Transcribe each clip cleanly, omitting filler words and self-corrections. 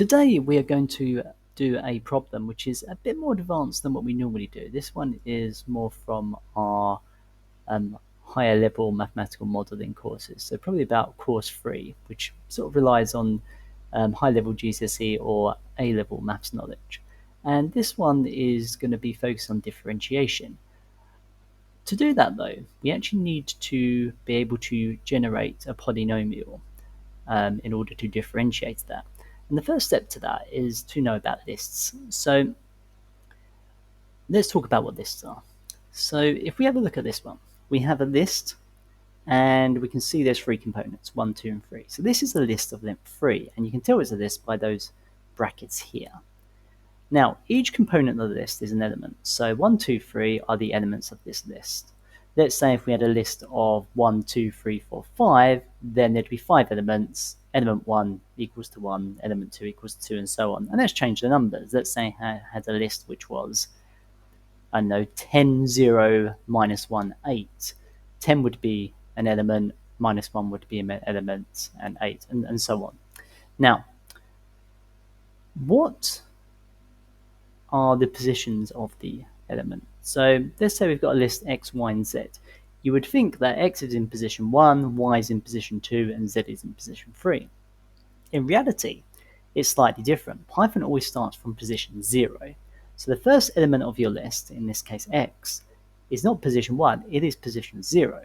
Today we are going to do a problem which is a bit more advanced than what we normally do. This one is more from our higher level mathematical modelling courses, so probably about course 3, which sort of relies on high level GCSE or A level maths knowledge. And this one is going to be focused on differentiation. To do that though, we actually need to be able to generate a polynomial in order to differentiate that. And the first step to that is to know about lists. So let's talk about what lists are. So if we have a look at this one, we have a list and we can see there's 3 components, 1, 2, and 3. So this is a list of length 3, and you can tell it's a list by those brackets here. Now, each component of the list is an element. So 1, 2, 3 are the elements of this list. Let's say if we had a list of 1, 2, 3, 4, 5, then there'd be 5 elements. Element 1 equals to 1, element 2 equals to 2, and so on. And let's change the numbers. Let's say I had a list which was, I don't know, 10, 0, minus 1, 8. 10 would be an element, minus 1 would be an element, and 8, and so on. Now, what are the positions of the element? So let's say we've got a list x, y, and z. You would think that x is in position 1, y is in position 2, and z is in position 3. In reality, it's slightly different. Python always starts from position 0. So the first element of your list, in this case x, is not position 1, it is position 0.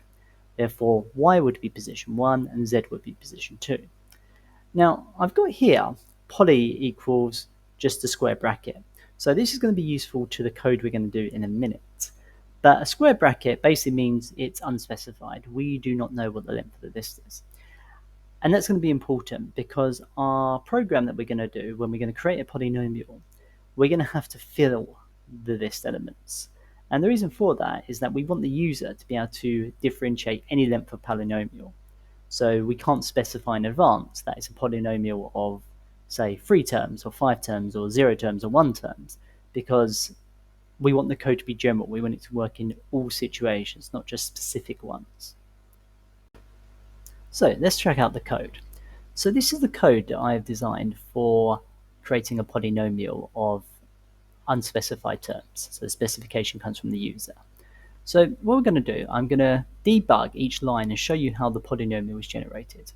Therefore, y would be position 1 and z would be position 2. Now, I've got here poly equals just a square bracket. So this is going to be useful to the code we're going to do in a minute. But a square bracket basically means it's unspecified. We do not know what the length of the list is. And that's going to be important because our program that we're going to do, when we're going to create a polynomial, we're going to have to fill the list elements. And the reason for that is that we want the user to be able to differentiate any length of polynomial. So we can't specify in advance that it's a polynomial of, say, 3 terms or 5 terms or 0 terms or 1 terms, because we want the code to be general. We want it to work in all situations, not just specific ones. So let's check out the code. So this is the code that I have designed for creating a polynomial of unspecified terms. So the specification comes from the user. So what we're going to do, I'm going to debug each line and show you how the polynomial is generated.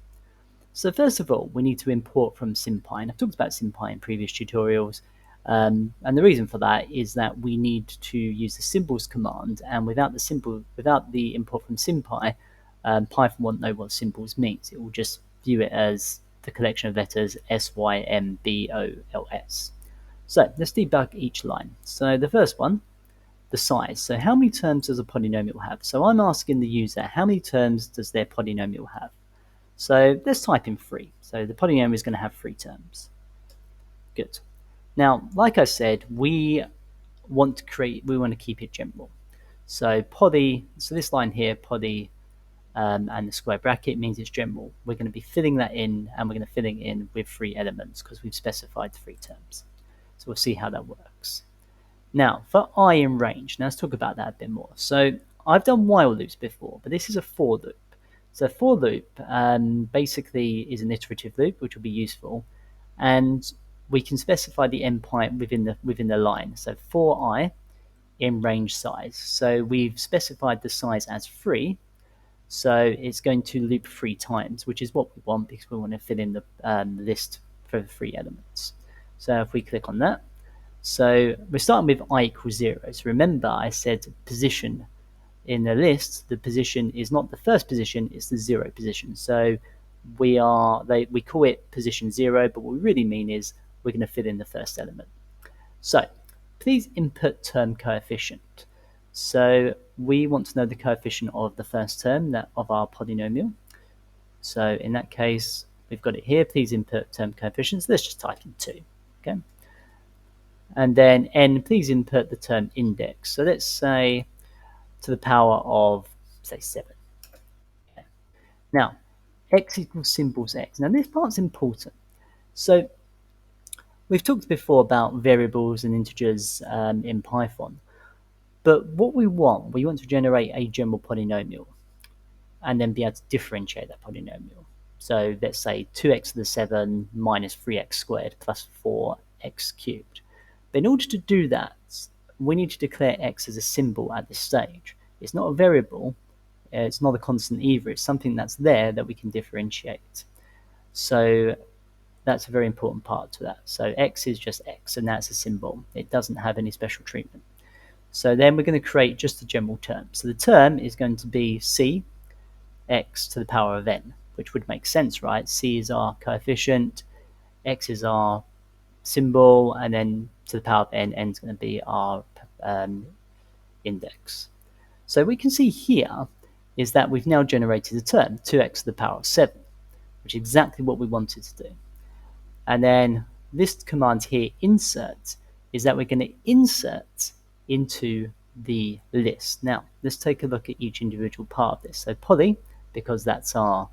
So first of all, we need to import from SymPy. And I've talked about SymPy in previous tutorials. And the reason for that is that we need to use the symbols command, and without the import from SymPy, Python won't know what symbols means. It will just view it as the collection of letters SYMBOLS. So let's debug each line. So the first one, the size. So how many terms does a polynomial have? So I'm asking the user, how many terms does their polynomial have? So let's type in 3. So the polynomial is going to have 3 terms. Good. Now, like I said, we want to keep it general. So this line here, poly, and the square bracket means it's general. We're going to be filling that in, and we're going to fill it in with 3 elements because we've specified 3 terms. So we'll see how that works. Now, for I in range, now let's talk about that a bit more. So I've done while loops before, but this is a for loop. So a for loop basically is an iterative loop, which will be useful, and we can specify the endpoint within the line. So for I in range size. So we've specified the size as 3. So it's going to loop 3 times, which is what we want because we want to fill in the list for the 3 elements. So if we click on that, so we're starting with I equals 0. So remember I said position in the list, the position is not the first position, it's the 0 position. So we call it position 0, but what we really mean is we're going to fill in the first element. So please input term coefficient. So we want to know the coefficient of the first term of our polynomial. So in that case, we've got it here. Please input term coefficients. Let's just type in 2. Okay. And then n, please input the term index. So let's say to the power of, say, 7. Okay. Now, x equals symbols x. Now this part's important. So we've talked before about variables and integers in Python. But what we want to generate a general polynomial and then be able to differentiate that polynomial. So let's say 2x to the 7 minus 3x squared plus 4x cubed. But in order to do that, we need to declare x as a symbol at this stage. It's not a variable, it's not a constant either, it's something that's there that we can differentiate. So that's a very important part to that. So x is just x, and that's a symbol. It doesn't have any special treatment. So then we're going to create just a general term. So the term is going to be c x to the power of n, which would make sense, right? C is our coefficient, x is our symbol, and then to the power of n, n is going to be our index. So we can see here is that we've now generated a term, 2x to the power of 7, which is exactly what we wanted to do. And then this command here, insert, is that we're going to insert into the list. Now, let's take a look at each individual part of this. So poly, because that's our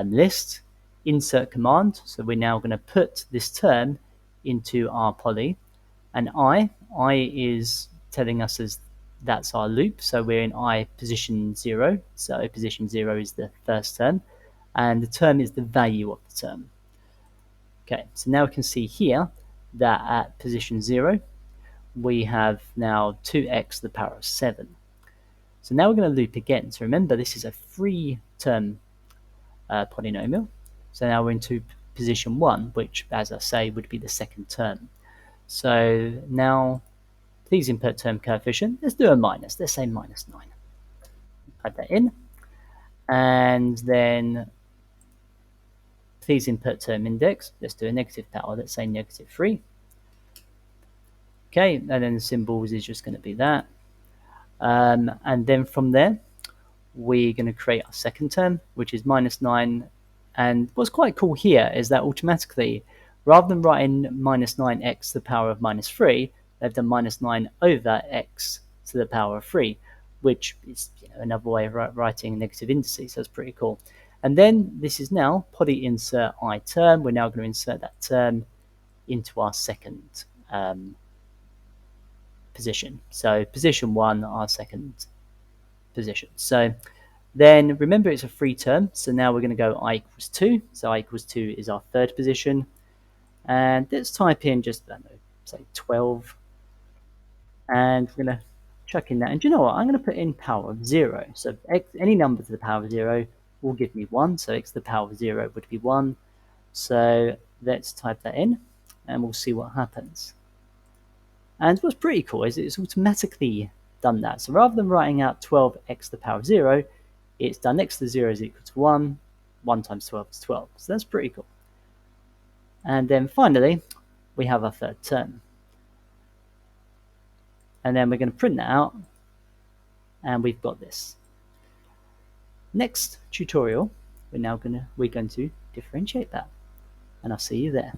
list, insert command. So we're now going to put this term into our poly. And I is telling us as that's our loop. So we're in I position 0. So position 0 is the first term. And the term is the value of the term. Okay, so now we can see here that at position 0, we have now 2x to the power of 7. So now we're going to loop again. So remember, this is a free term polynomial. So now we're into position 1, which, as I say, would be the second term. So now, please input term coefficient. Let's do a minus. Let's say minus 9. Type that in. And then please input term index. Let's do a negative power. Let's say negative 3. Okay, and then the symbols is just going to be that. And then from there, we're going to create our second term, which is minus 9. And what's quite cool here is that automatically, rather than writing minus 9x to the power of minus 3, they've done minus 9 over x to the power of 3, which is another way of writing negative indices, so it's pretty cool. And then this is now poly insert I term. We're now going to insert that term into our second position. So position 1, our second position. So then remember it's a free term, so now we're going to go I equals 2. So I equals 2 is our third position. And let's type in just, I don't know, say 12. And we're going to chuck in that. And do you know what? I'm going to put in power of 0. So x, any number to the power of 0 will give me 1. So x to the power of 0 would be 1. So let's type that in, and we'll see what happens. And what's pretty cool is it's automatically done that. So rather than writing out 12x to the power of 0, it's done x to the 0 is equal to 1. 1 times 12 is 12. So that's pretty cool. And then finally, we have our third term. And then we're going to print that out, and we've got this. Next tutorial, we're going to differentiate that, and I'll see you there.